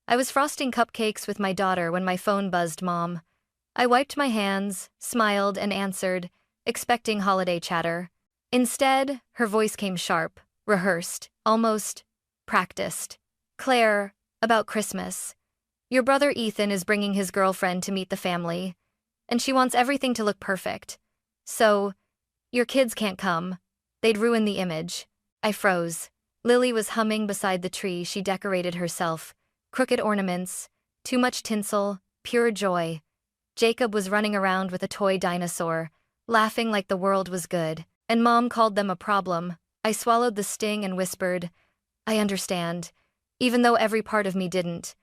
I was frosting cupcakes with my daughter when my phone buzzed, Mom. I wiped my hands, smiled, and answered, expecting holiday chatter. Instead, her voice came sharp, rehearsed, almost practiced. Claire, about Christmas. Your brother Ethan is bringing his girlfriend to meet the family, and she wants everything to look perfect. So, your kids can't come. They'd ruin the image. I froze. Lily was humming beside the tree she decorated herself. Crooked ornaments, too much tinsel, pure joy. Jacob was running around with a toy dinosaur, laughing like the world was good, and Mom called them a problem. I swallowed the sting and whispered, I understand, even though every part of me didn't.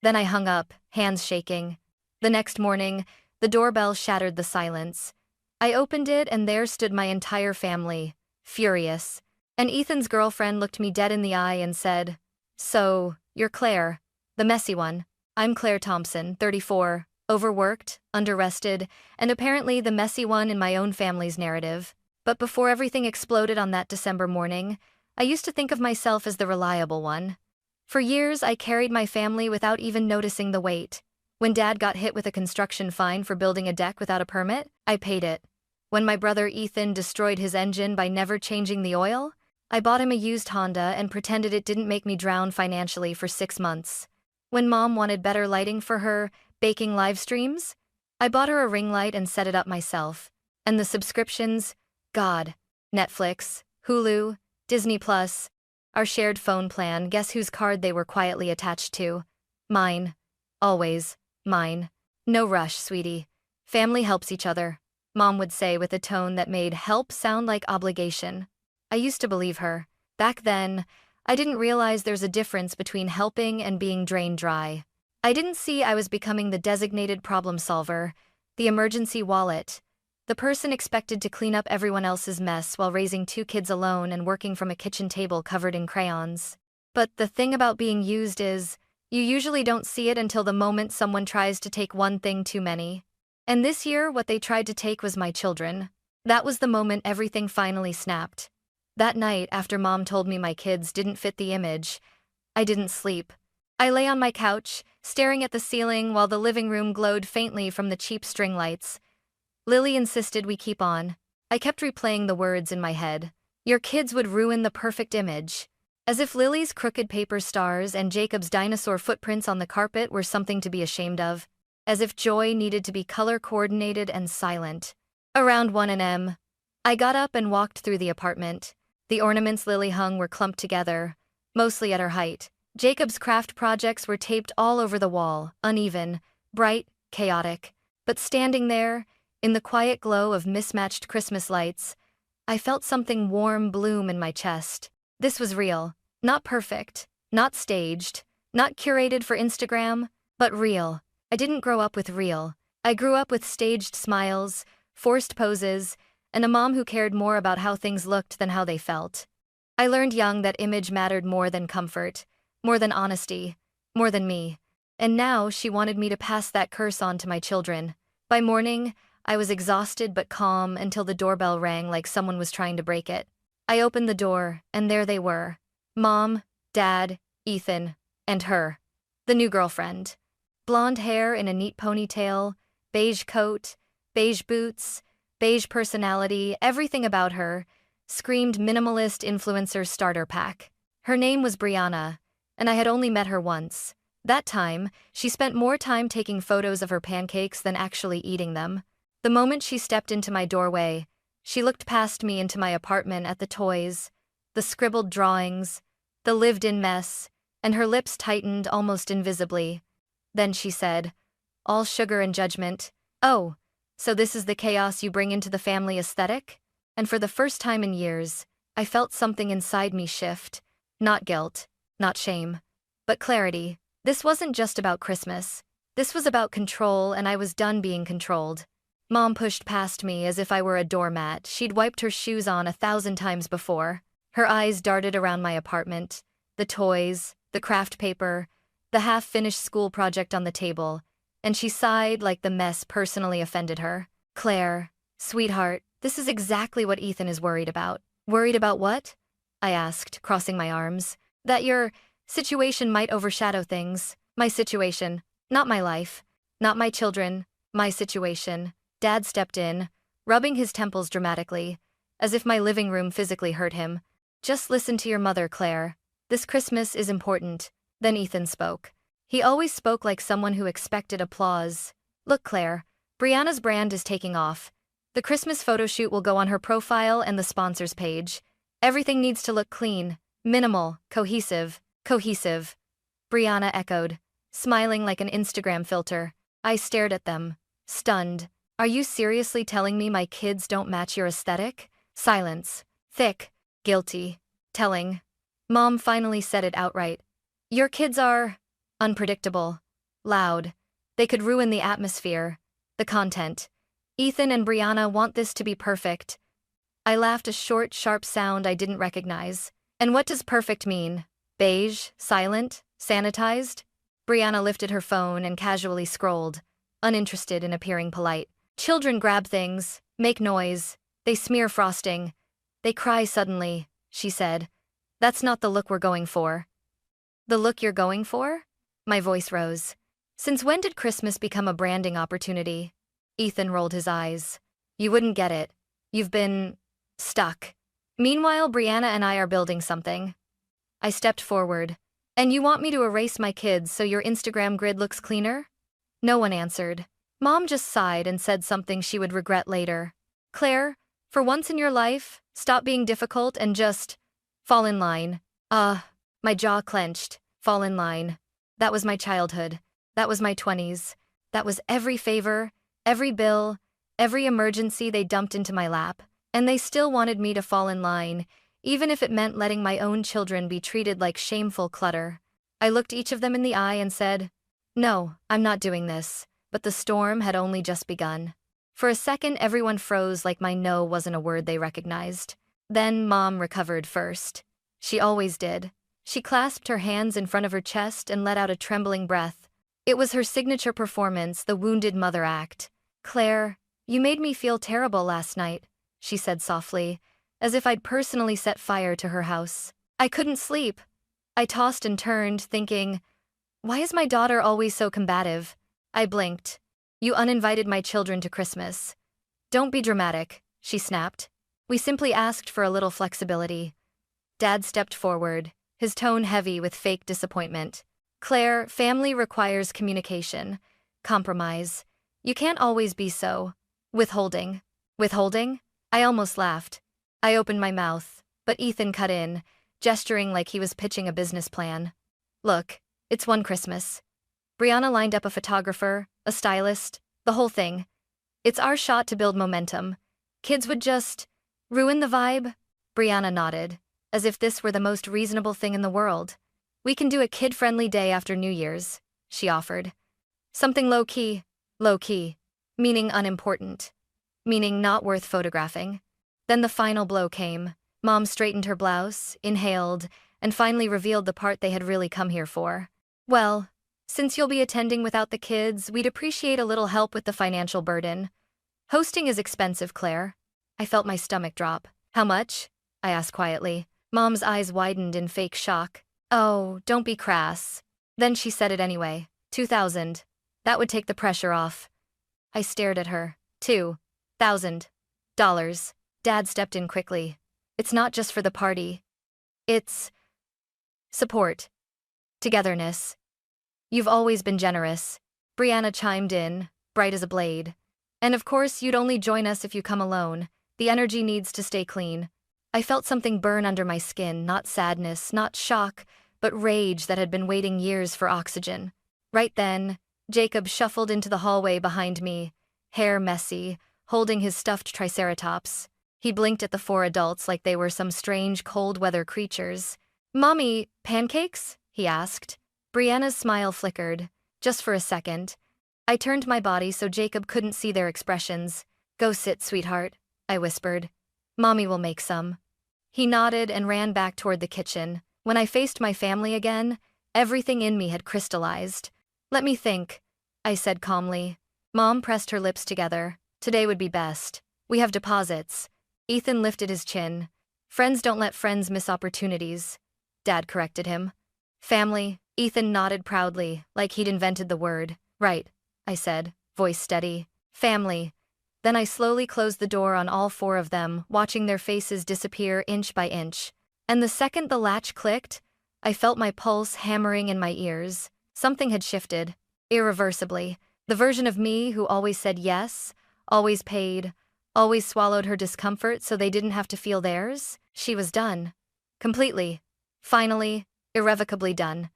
Then I hung up, hands shaking. The next morning, the doorbell shattered the silence. I opened it and there stood my entire family, furious. And Ethan's girlfriend looked me dead in the eye and said, So, you're Claire, the messy one. I'm Claire Thompson, 34, overworked, underrested, and apparently the messy one in my own family's narrative. But before everything exploded on that December morning, I used to think of myself as the reliable one. For years, I carried my family without even noticing the weight. When Dad got hit with a construction fine for building a deck without a permit, I paid it. When my brother Ethan destroyed his engine by never changing the oil, I bought him a used Honda and pretended it didn't make me drown financially for 6 months. When Mom wanted better lighting for her baking live streams, I bought her a ring light and set it up myself. And the subscriptions, God, Netflix, Hulu, Disney Plus, our shared phone plan, guess whose card they were quietly attached to? Mine. Always. Mine. No rush, sweetie. Family helps each other, Mom would say with a tone that made help sound like obligation. I used to believe her. Back then, I didn't realize there's a difference between helping and being drained dry. I didn't see I was becoming the designated problem solver, the emergency wallet, the person expected to clean up everyone else's mess while raising 2 kids alone and working from a kitchen table covered in crayons. But the thing about being used is, you usually don't see it until the moment someone tries to take one thing too many. And this year, what they tried to take was my children. That was the moment everything finally snapped. That night, after Mom told me my kids didn't fit the image, I didn't sleep. I lay on my couch, staring at the ceiling while the living room glowed faintly from the cheap string lights. Lily insisted we keep on. I kept replaying the words in my head. Your kids would ruin the perfect image. As if Lily's crooked paper stars and Jacob's dinosaur footprints on the carpet were something to be ashamed of. As if joy needed to be color-coordinated and silent. Around 1 a.m., I got up and walked through the apartment. The ornaments Lily hung were clumped together, mostly at her height. Jacob's craft projects were taped all over the wall, uneven, bright, chaotic. But standing there, in the quiet glow of mismatched Christmas lights, I felt something warm bloom in my chest. This was real. Not perfect, not staged, not curated for Instagram, but real. I didn't grow up with real. I grew up with staged smiles, forced poses, and a mom who cared more about how things looked than how they felt. I learned young that image mattered more than comfort, more than honesty, more than me. And now she wanted me to pass that curse on to my children. By morning, I was exhausted but calm until the doorbell rang like someone was trying to break it. I opened the door, and there they were. Mom, Dad, Ethan, and her. The new girlfriend. Blonde hair in a neat ponytail, beige coat, beige boots, beige personality, everything about her screamed minimalist influencer starter pack. Her name was Brianna, and I had only met her once. That time, she spent more time taking photos of her pancakes than actually eating them. The moment she stepped into my doorway, she looked past me into my apartment at the toys, the scribbled drawings, the lived-in mess, and her lips tightened almost invisibly. Then she said, all sugar and judgment, "Oh, so this is the chaos you bring into the family aesthetic?" And for the first time in years, I felt something inside me shift. Not guilt, not shame, but clarity. This wasn't just about Christmas. This was about control, and I was done being controlled. Mom pushed past me as if I were a doormat she'd wiped her shoes on 1,000 times before. Her eyes darted around my apartment, the toys, the craft paper, the half-finished school project on the table, and she sighed like the mess personally offended her. Claire, sweetheart, this is exactly what Ethan is worried about. Worried about what? I asked, crossing my arms. That your situation might overshadow things. My situation. Not my life. Not my children. My situation. Dad stepped in, rubbing his temples dramatically, as if my living room physically hurt him. Just listen to your mother, Claire. This Christmas is important. Then Ethan spoke. He always spoke like someone who expected applause. Look, Claire, Brianna's brand is taking off. The Christmas photo shoot will go on her profile and the sponsors page. Everything needs to look clean, minimal, cohesive. Cohesive. Brianna echoed, smiling like an Instagram filter. I stared at them, stunned. Are you seriously telling me my kids don't match your aesthetic? Silence. Thick. Guilty. Telling. Mom finally said it outright. Your kids are unpredictable. Loud. They could ruin the atmosphere. The content. Ethan and Brianna want this to be perfect. I laughed, a short, sharp sound I didn't recognize. And what does perfect mean? Beige? Silent? Sanitized? Brianna lifted her phone and casually scrolled, uninterested in appearing polite. Children grab things, make noise, they smear frosting. They cry suddenly, she said. That's not the look we're going for. The look you're going for? My voice rose. Since when did Christmas become a branding opportunity? Ethan rolled his eyes. You wouldn't get it. You've been stuck. Meanwhile, Brianna and I are building something. I stepped forward. And you want me to erase my kids so your Instagram grid looks cleaner? No one answered. Mom just sighed and said something she would regret later. Claire, for once in your life, stop being difficult and just fall in line. My jaw clenched. Fall in line. That was my childhood. That was my 20s. That was every favor, every bill, every emergency they dumped into my lap. And they still wanted me to fall in line, even if it meant letting my own children be treated like shameful clutter. I looked each of them in the eye and said, no, I'm not doing this. But the storm had only just begun. For a second, everyone froze like my no wasn't a word they recognized. Then Mom recovered first. She always did. She clasped her hands in front of her chest and let out a trembling breath. It was her signature performance, the wounded mother act. Claire, you made me feel terrible last night, she said softly, as if I'd personally set fire to her house. I couldn't sleep. I tossed and turned, thinking, why is my daughter always so combative? I blinked. You uninvited my children to Christmas. Don't be dramatic, she snapped. We simply asked for a little flexibility. Dad stepped forward, his tone heavy with fake disappointment. Claire, family requires communication, compromise. You can't always be so withholding. Withholding? I almost laughed. I opened my mouth, but Ethan cut in, gesturing like he was pitching a business plan. Look, it's one Christmas. Brianna lined up a photographer, a stylist, the whole thing. It's our shot to build momentum. Kids would just ruin the vibe. Brianna nodded, as if this were the most reasonable thing in the world. We can do a kid-friendly day after New Year's, she offered. Something low-key, meaning unimportant, meaning not worth photographing. Then the final blow came. Mom straightened her blouse, inhaled, and finally revealed the part they had really come here for. Well, since you'll be attending without the kids, we'd appreciate a little help with the financial burden. Hosting is expensive, Claire. I felt my stomach drop. How much? I asked quietly. Mom's eyes widened in fake shock. Oh, don't be crass. Then she said it anyway. 2,000. That would take the pressure off. I stared at her. $2,000. Dad stepped in quickly. It's not just for the party. It's support. Togetherness. You've always been generous. Brianna chimed in, bright as a blade. And of course, you'd only join us if you come alone. The energy needs to stay clean. I felt something burn under my skin, not sadness, not shock, but rage that had been waiting years for oxygen. Right then, Jacob shuffled into the hallway behind me, hair messy, holding his stuffed triceratops. He blinked at the four adults like they were some strange cold-weather creatures. Mommy, pancakes? He asked. Brianna's smile flickered, just for a second. I turned my body so Jacob couldn't see their expressions. Go sit, sweetheart, I whispered. Mommy will make some. He nodded and ran back toward the kitchen. When I faced my family again, everything in me had crystallized. Let me think, I said calmly. Mom pressed her lips together. Today would be best. We have deposits. Ethan lifted his chin. Friends don't let friends miss opportunities. Dad corrected him. Family, Ethan nodded proudly, like he'd invented the word. Right, I said, voice steady. Family. Then I slowly closed the door on all four of them, watching their faces disappear inch by inch. And the second the latch clicked, I felt my pulse hammering in my ears. Something had shifted. Irreversibly. The version of me who always said yes, always paid, always swallowed her discomfort so they didn't have to feel theirs, she was done. Completely. Finally, irrevocably done.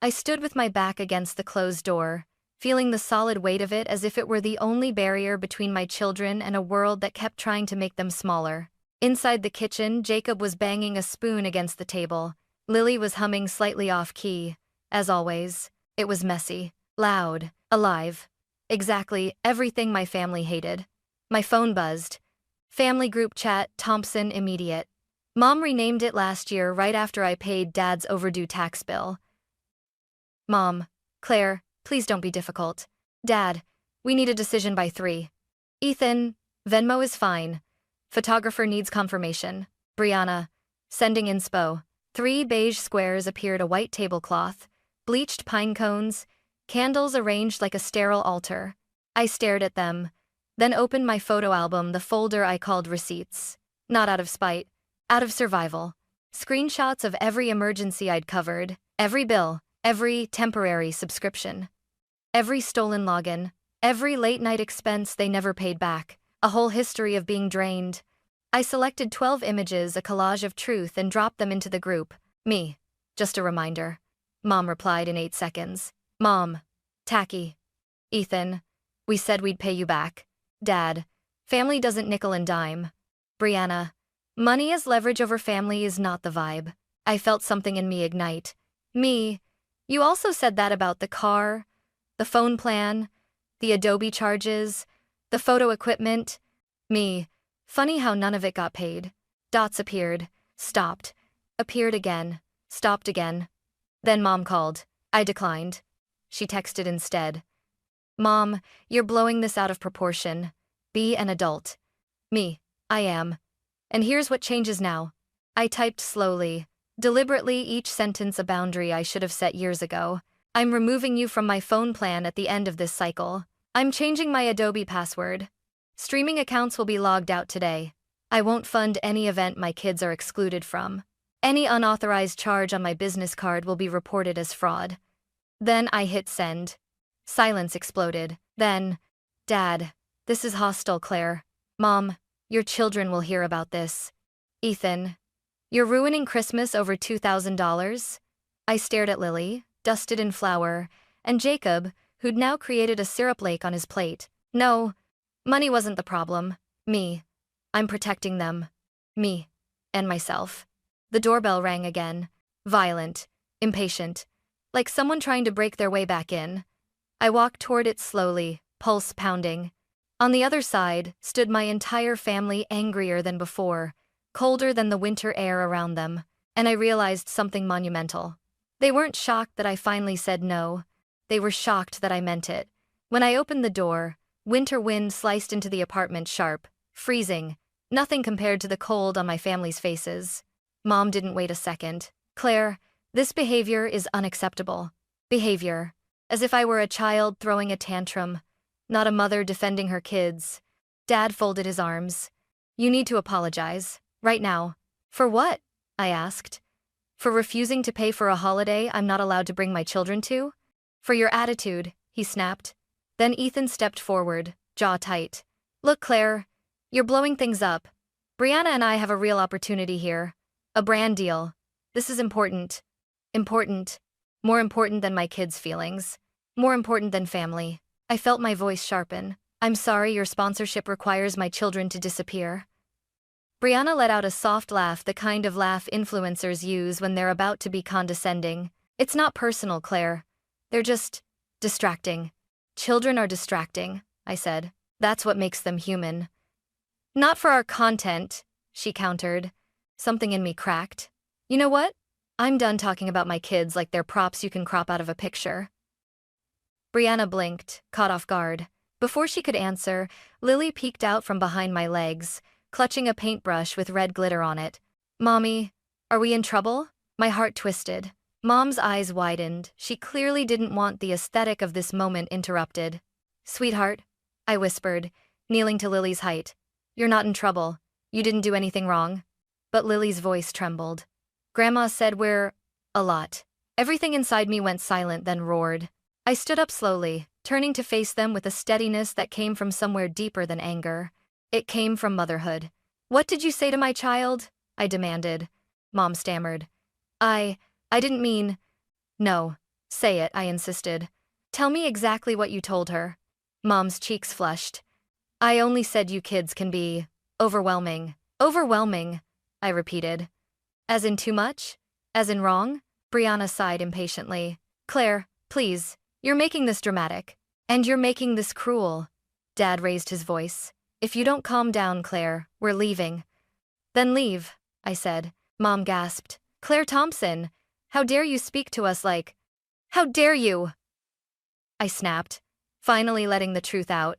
I stood with my back against the closed door, feeling the solid weight of it as if it were the only barrier between my children and a world that kept trying to make them smaller. Inside the kitchen, Jacob was banging a spoon against the table. Lily was humming slightly off-key. As always, it was messy, loud, alive. Exactly everything my family hated. My phone buzzed. Family group chat, Thompson immediate. Mom renamed it last year right after I paid Dad's overdue tax bill. Mom, Claire, please don't be difficult. Dad, we need a decision by 3. Ethan, Venmo is fine. Photographer needs confirmation. Brianna, sending inspo. 3 beige squares appeared, a white tablecloth, bleached pine cones, candles arranged like a sterile altar. I stared at them, then opened my photo album, the folder I called receipts. Not out of spite, out of survival. Screenshots of every emergency I'd covered, every bill, every temporary subscription, every stolen login, every late-night expense they never paid back, a whole history of being drained. I selected 12 images, a collage of truth, and dropped them into the group. Me. Just a reminder. Mom replied in 8 seconds. Mom. Tacky. Ethan. We said we'd pay you back. Dad. Family doesn't nickel and dime. Brianna. Money as leverage over family is not the vibe. I felt something in me ignite. Me. You also said that about the car, the phone plan, the Adobe charges, the photo equipment. Me. Funny how none of it got paid. Dots appeared, stopped, appeared again, stopped again. Then Mom called. I declined. She texted instead. Mom, you're blowing this out of proportion. Be an adult. Me. I am. And here's what changes now. I typed slowly, deliberately, each sentence a boundary I should have set years ago. I'm removing you from my phone plan at the end of this cycle. I'm changing my Adobe password. Streaming accounts will be logged out today. I won't fund any event my kids are excluded from. Any unauthorized charge on my business card will be reported as fraud. Then I hit send. Silence exploded. Then, Dad, this is hostile, Claire. Mom, your children will hear about this. Ethan, you're ruining Christmas over $2,000? I stared at Lily, dusted in flour, and Jacob, who'd now created a syrup lake on his plate. No, money wasn't the problem. Me. I'm protecting them. Me. And myself. The doorbell rang again. Violent. Impatient. Like someone trying to break their way back in. I walked toward it slowly, pulse pounding. On the other side stood my entire family, angrier than before, colder than the winter air around them, and I realized something monumental. They weren't shocked that I finally said no. They were shocked that I meant it. When I opened the door, winter wind sliced into the apartment sharp, freezing, nothing compared to the cold on my family's faces. Mom didn't wait a second. Claire, this behavior is unacceptable. Behavior. As if I were a child throwing a tantrum, not a mother defending her kids. Dad folded his arms. You need to apologize. Right now. For what? I asked. For refusing to pay for a holiday I'm not allowed to bring my children to? For your attitude, he snapped. Then Ethan stepped forward, jaw tight. Look, Claire, you're blowing things up. Brianna and I have a real opportunity here. A brand deal. This is important. Important. More important than my kids' feelings. More important than family. I felt my voice sharpen. I'm sorry your sponsorship requires my children to disappear. Brianna let out a soft laugh, the kind of laugh influencers use when they're about to be condescending. It's not personal, Claire. They're just distracting. Children are distracting, I said. That's what makes them human. Not for our content, she countered. Something in me cracked. You know what? I'm done talking about my kids like they're props you can crop out of a picture. Brianna blinked, caught off guard. Before she could answer, Lily peeked out from behind my legs, clutching a paintbrush with red glitter on it. Mommy, are we in trouble? My heart twisted. Mom's eyes widened. She clearly didn't want the aesthetic of this moment interrupted. "Sweetheart," I whispered, kneeling to Lily's height. "You're not in trouble. You didn't do anything wrong." But Lily's voice trembled. "Grandma said we're a lot." Everything inside me went silent, then roared. I stood up slowly, turning to face them with a steadiness that came from somewhere deeper than anger. It came from motherhood. "What did you say to my child?" I demanded. Mom stammered. I didn't mean." "No. Say it," I insisted. "Tell me exactly what you told her." Mom's cheeks flushed. "I only said you kids can be overwhelming." "Overwhelming," I repeated. "As in too much? As in wrong?" Brianna sighed impatiently. "Claire, please, you're making this dramatic. And you're making this cruel." Dad raised his voice. "If you don't calm down, Claire, we're leaving." "Then leave," I said. Mom gasped. "Claire Thompson, how dare you speak to us like— How dare you?" I snapped, finally letting the truth out.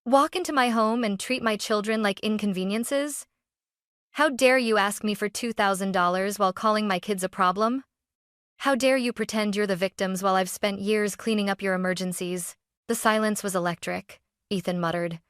"Walk into my home and treat my children like inconveniences? How dare you ask me for $2,000 while calling my kids a problem? How dare you pretend you're the victims while I've spent years cleaning up your emergencies?" The silence was electric. Ethan muttered.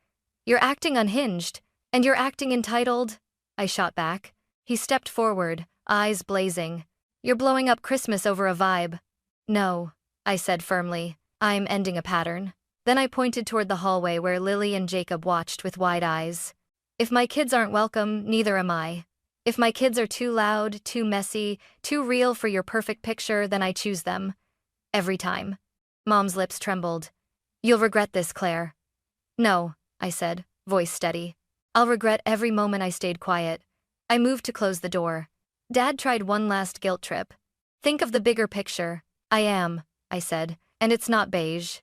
"You're acting unhinged, and you're acting entitled," I shot back. He stepped forward, eyes blazing. "You're blowing up Christmas over a vibe." "No," I said firmly. "I'm ending a pattern." Then I pointed toward the hallway where Lily and Jacob watched with wide eyes. "If my kids aren't welcome, neither am I. If my kids are too loud, too messy, too real for your perfect picture, then I choose them. Every time." Mom's lips trembled. "You'll regret this, Claire." "No," I said, voice steady. "I'll regret every moment I stayed quiet." I moved to close the door. Dad tried one last guilt trip. "Think of the bigger picture." "I am," I said, "and it's not beige."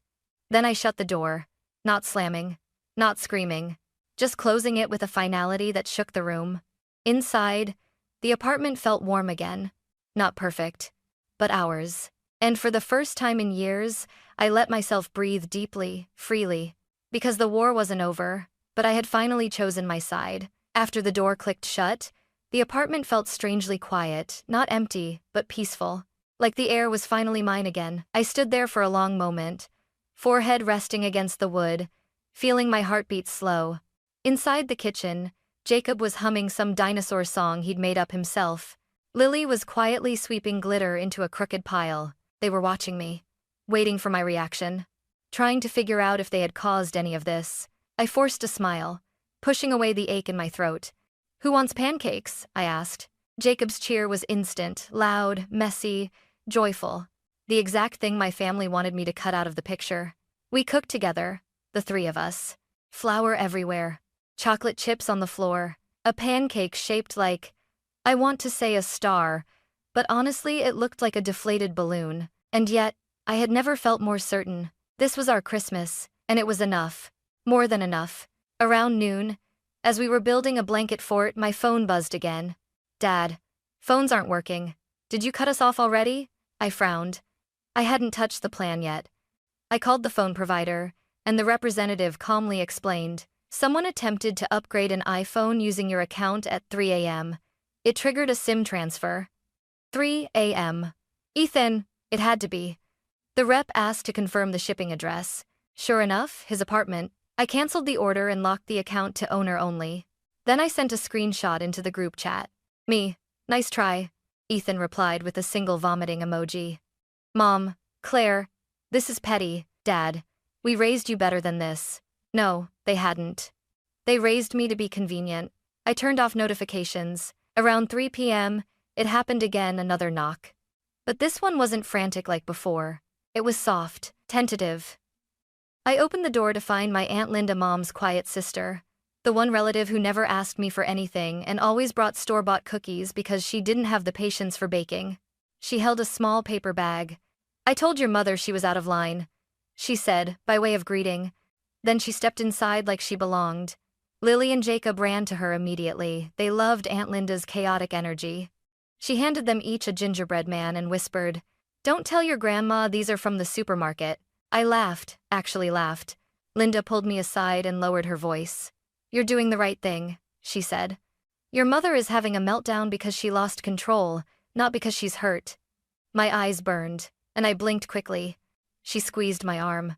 Then I shut the door, not slamming, not screaming, just closing it with a finality that shook the room. Inside, the apartment felt warm again. Not perfect, but ours. And for the first time in years, I let myself breathe deeply, freely. Because the war wasn't over, but I had finally chosen my side. After the door clicked shut, the apartment felt strangely quiet, not empty, but peaceful. Like the air was finally mine again. I stood there for a long moment, forehead resting against the wood, feeling my heartbeat slow. Inside the kitchen, Jacob was humming some dinosaur song he'd made up himself. Lily was quietly sweeping glitter into a crooked pile. They were watching me, waiting for my reaction, trying to figure out if they had caused any of this. I forced a smile, pushing away the ache in my throat. "Who wants pancakes?" I asked. Jacob's cheer was instant, loud, messy, joyful. The exact thing my family wanted me to cut out of the picture. We cooked together, the three of us. Flour everywhere, chocolate chips on the floor, a pancake shaped like— I want to say a star, but honestly it looked like a deflated balloon. And yet, I had never felt more certain. This was our Christmas, and it was enough. More than enough. Around noon, as we were building a blanket fort, my phone buzzed again. "Dad, phones aren't working. Did you cut us off already?" I frowned. I hadn't touched the plan yet. I called the phone provider, and the representative calmly explained, "Someone attempted to upgrade an iPhone using your account at 3 a.m. It triggered a SIM transfer." 3 a.m. "Ethan, it had to be." The rep asked to confirm the shipping address. Sure enough, his apartment. I canceled the order and locked the account to owner only. Then I sent a screenshot into the group chat. "Me, nice try," Ethan replied with a single vomiting emoji. "Mom, Claire, this is petty. Dad, we raised you better than this." No, they hadn't. They raised me to be convenient. I turned off notifications. Around 3 p.m., it happened again, another knock. But this one wasn't frantic like before. It was soft, tentative. I opened the door to find my Aunt Linda, Mom's quiet sister, the one relative who never asked me for anything and always brought store-bought cookies because she didn't have the patience for baking. She held a small paper bag. "I told your mother she was out of line," she said, by way of greeting. Then she stepped inside like she belonged. Lily and Jacob ran to her immediately. They loved Aunt Linda's chaotic energy. She handed them each a gingerbread man and whispered, "Don't tell your grandma these are from the supermarket." I laughed, actually laughed. Linda pulled me aside and lowered her voice. "You're doing the right thing," she said. "Your mother is having a meltdown because she lost control, not because she's hurt." My eyes burned, and I blinked quickly. She squeezed my arm.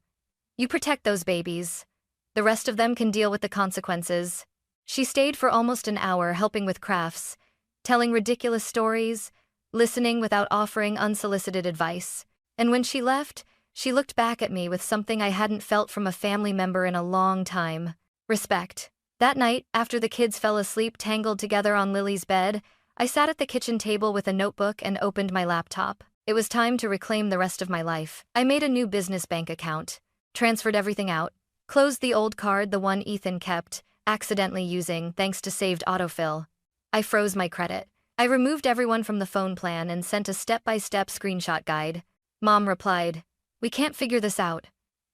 You protect those babies. The rest of them can deal with the consequences. She stayed for almost an hour helping with crafts, telling ridiculous stories, listening without offering unsolicited advice. And when she left, she looked back at me with something I hadn't felt from a family member in a long time. Respect. That night, after the kids fell asleep tangled together on Lily's bed, I sat at the kitchen table with a notebook and opened my laptop. It was time to reclaim the rest of my life. I made a new business bank account, transferred everything out, closed the old card, the one Ethan kept, accidentally using thanks to saved autofill. I froze my credit. I removed everyone from the phone plan and sent a step-by-step screenshot guide. Mom replied, "We can't figure this out."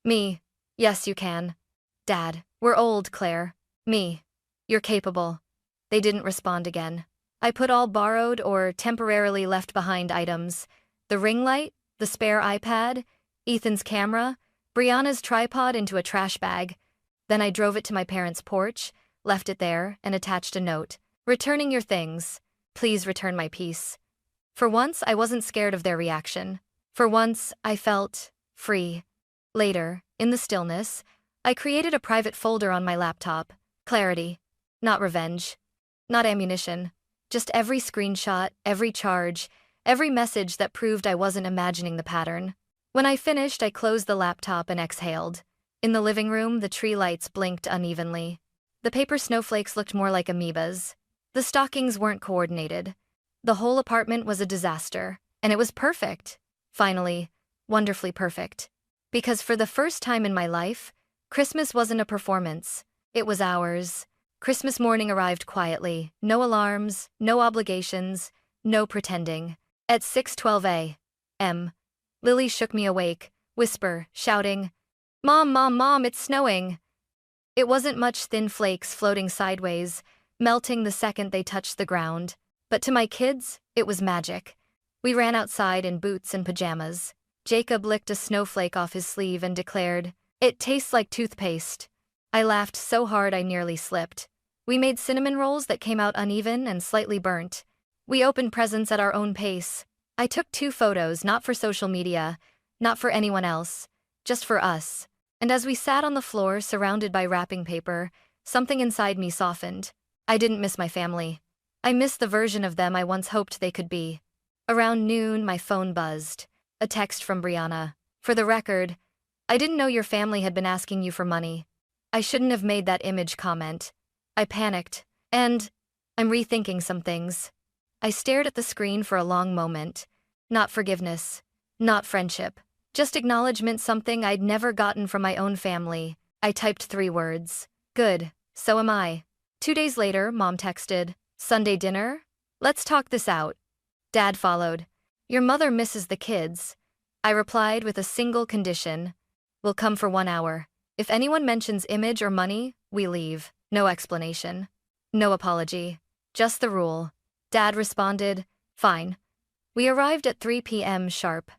Me, "Yes, you can." Dad, "We're old, Claire." Me, "You're capable." They didn't respond again. I put all borrowed or temporarily left behind items, the ring light, the spare iPad, Ethan's camera, Brianna's tripod into a trash bag. Then I drove it to my parents' porch, left it there, and attached a note. "Returning your things. Please return my peace." For once, I wasn't scared of their reaction. For once, I felt free. Later, in the stillness, I created a private folder on my laptop. Clarity. Not revenge. Not ammunition. Just every screenshot, every charge, every message that proved I wasn't imagining the pattern. When I finished, I closed the laptop and exhaled. In the living room, the tree lights blinked unevenly. The paper snowflakes looked more like amoebas. The stockings weren't coordinated. The whole apartment was a disaster, and it was perfect. Finally, wonderfully perfect. Because for the first time in my life, Christmas wasn't a performance. It was ours. Christmas morning arrived quietly, no alarms, no obligations, no pretending. At 6:12 a.m., Lily shook me awake, whisper, shouting, "Mom, Mom, Mom, it's snowing." It wasn't much, thin flakes floating sideways, melting the second they touched the ground. But to my kids, it was magic. We ran outside in boots and pajamas. Jacob licked a snowflake off his sleeve and declared, "It tastes like toothpaste." I laughed so hard I nearly slipped. We made cinnamon rolls that came out uneven and slightly burnt. We opened presents at our own pace. I took 2 photos, not for social media, not for anyone else, just for us. And as we sat on the floor surrounded by wrapping paper, something inside me softened. I didn't miss my family. I missed the version of them I once hoped they could be. Around noon, my phone buzzed. A text from Brianna. "For the record, I didn't know your family had been asking you for money. I shouldn't have made that image comment." I panicked, and I'm rethinking some things. I stared at the screen for a long moment. Not forgiveness, not friendship, just acknowledgement, something I'd never gotten from my own family. I typed 3 words. Good, so am I. 2 days later, Mom texted, "Sunday dinner? Let's talk this out." Dad followed, "Your mother misses the kids." I replied with a single condition. "We'll come for 1 hour. If anyone mentions image or money, we leave." No explanation. No apology. Just the rule. Dad responded, "Fine." We arrived at 3 p.m. sharp.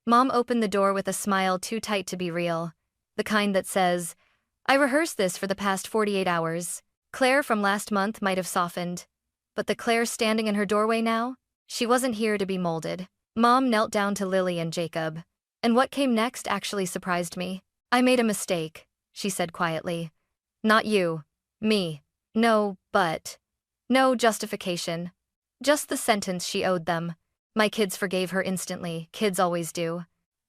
Mom opened the door with a smile too tight to be real. The kind that says, "I rehearsed this for the past 48 hours. Claire from last month might have softened. But the Claire standing in her doorway now? She wasn't here to be molded." Mom knelt down to Lily and Jacob. And what came next actually surprised me. "I made a mistake," she said quietly. "Not you. Me. No, but." No justification. Just the sentence she owed them. My kids forgave her instantly, kids always do.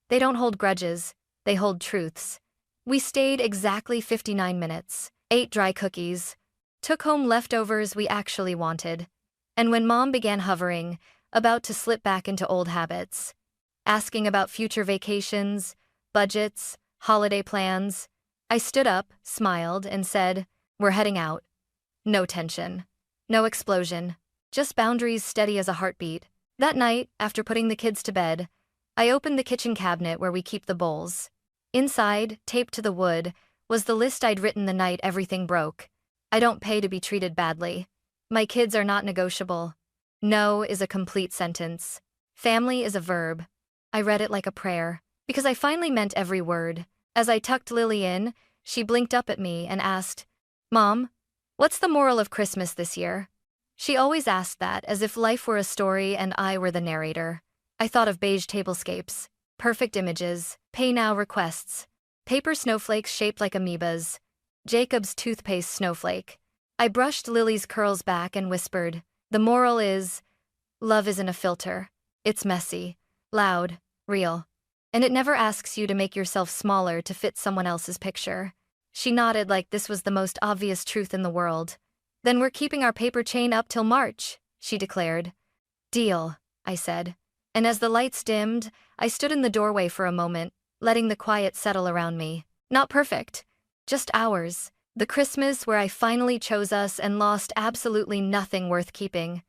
They don't hold grudges, they hold truths. We stayed exactly 59 minutes, ate dry cookies, took home leftovers we actually wanted. And when Mom began hovering, about to slip back into old habits, asking about future vacations, budgets, holiday plans, I stood up, smiled, and said, "We're heading out." No tension. No explosion. Just boundaries steady as a heartbeat. That night, after putting the kids to bed, I opened the kitchen cabinet where we keep the bowls. Inside, taped to the wood, was the list I'd written the night everything broke. I don't pay to be treated badly. My kids are not negotiable. No is a complete sentence. Family is a verb. I read it like a prayer, because I finally meant every word. As I tucked Lily in, she blinked up at me and asked, "Mom, what's the moral of Christmas this year?" She always asked that, as if life were a story and I were the narrator. I thought of beige tablescapes, perfect images, pay now requests, paper snowflakes shaped like amoebas, Jacob's toothpaste snowflake. I brushed Lily's curls back and whispered, the moral is, love isn't a filter. It's messy, loud, real. And it never asks you to make yourself smaller to fit someone else's picture. She nodded like this was the most obvious truth in the world. Then we're keeping our paper chain up till March, she declared. Deal, I said. And as the lights dimmed, I stood in the doorway for a moment, letting the quiet settle around me. Not perfect, just ours. The Christmas where I finally chose us and lost absolutely nothing worth keeping.